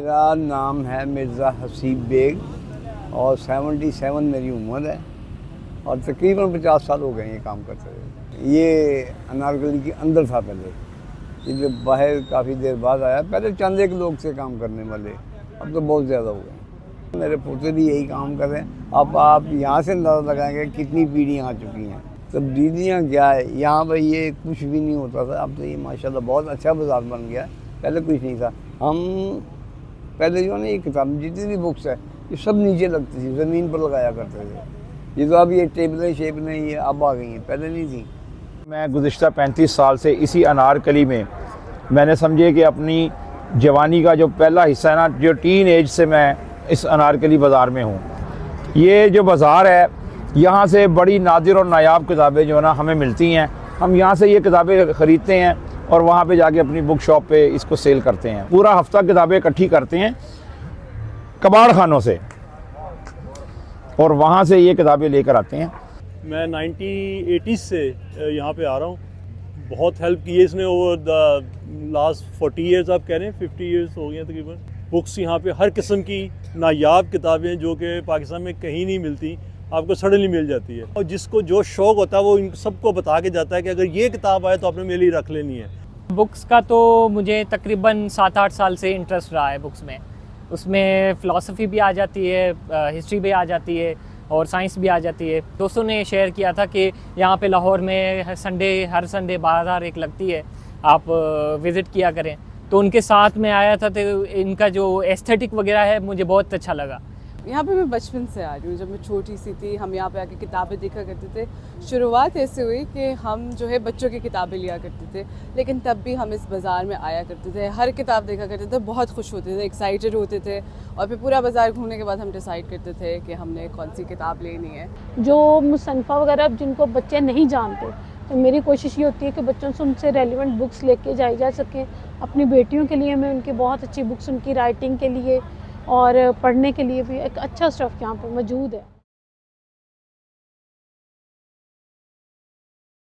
मेरा नाम है मिर्ज़ा हसीब बेग और 77 मेरी उम्र है और तकरीबन 50 साल हो गए ये काम करते हुए। ये अनारकली के अंदर था पहले, ये बाहर काफ़ी देर बाद आया। पहले चंद एक लोग से काम करने वाले, अब तो बहुत ज़्यादा हो गए। मेरे पोते भी यही काम कर रहे हैं। अब आप यहाँ से अंदाज़ा लगाएंगे कितनी पीढ़ियाँ आ चुकी हैं। तब्दीलियाँ क्या है यहाँ पर, ये कुछ भी नहीं होता था, अब तो ये माशाल्लाह बहुत अच्छा बाज़ार बन गया। पहले कुछ नहीं था। हम पहले जो है ना, ये किताब जितनी भी बुक्स है ये सब नीचे लगती थी, ज़मीन पर लगाया करते थे। ये तो अब ये टेबलें शेबलें ये अब आ गई हैं, पहले नहीं थी। मैं गुज़िश्ता 35 साल से इसी अनारकली में, मैंने समझे कि अपनी जवानी का जो पहला हिस्सा है ना, जो टीन एज से मैं इस अनारकली बाज़ार में हूँ। ये जो बाज़ार है, यहाँ से बड़ी नादिर और नायाब किताबें जो है ना हमें मिलती हैं। हम यहाँ से ये किताबें ख़रीदते हैं और वहाँ पे जाके अपनी बुक शॉप पे इसको सेल करते हैं। पूरा हफ्ता किताबें इकट्ठी करते हैं कबाड़ खानों से और वहाँ से ये किताबें लेकर आते हैं। मैं 1980 से यहाँ पे आ रहा हूँ। बहुत हेल्प की है इसने ओवर द लास्ट 40 ईयर्स, आप कह रहे हैं 50 ईयर्स हो गए हैं तकरीबन। बुक्स यहाँ पे हर किस्म की नायाब किताबें जो कि पाकिस्तान में कहीं नहीं मिलती, आपको सडनली मिल जाती है। और जिसको जो शौक़ होता है वो इन सबको बता के जाता है कि अगर ये किताब आए तो आपने मेरे लिए रख लेनी है। बुक्स का तो मुझे तकरीबन 7-8 साल से इंटरेस्ट रहा है बुक्स में। उसमें फ़िलासफ़ी भी आ जाती है, हिस्ट्री भी आ जाती है और साइंस भी आ जाती है। दोस्तों ने शेयर किया था कि यहाँ पे लाहौर में हर संडे बाज़ार एक लगती है, आप विज़िट किया करें। तो उनके साथ में आया था, तो इनका जो एस्थेटिक वगैरह है मुझे बहुत अच्छा लगा। यहाँ पे मैं बचपन से आ रही हूँ। जब मैं छोटी सी थी हम यहाँ पे आके किताबें देखा करते थे। शुरुआत ऐसे हुई कि हम जो है बच्चों की किताबें लिया करते थे, लेकिन तब भी हम इस बाज़ार में आया करते थे, हर किताब देखा करते थे, बहुत खुश होते थे, एक्साइटेड होते थे। और फिर पूरा बाज़ार घूमने के बाद हम डिसाइड करते थे कि हमने कौन सी किताब लेनी है। जो मुसन्फ़ा वगैरह जिनको बच्चे नहीं जानते, तो मेरी कोशिश ये होती है कि बच्चों से उनसे रेलिवेंट बुक्स लेके जाई जा सकें। अपनी बेटियों के लिए मैं उनकी बहुत अच्छी बुक्स, उनकी राइटिंग के लिए और पढ़ने के लिए भी एक अच्छा स्टफ़ यहाँ पर मौजूद है।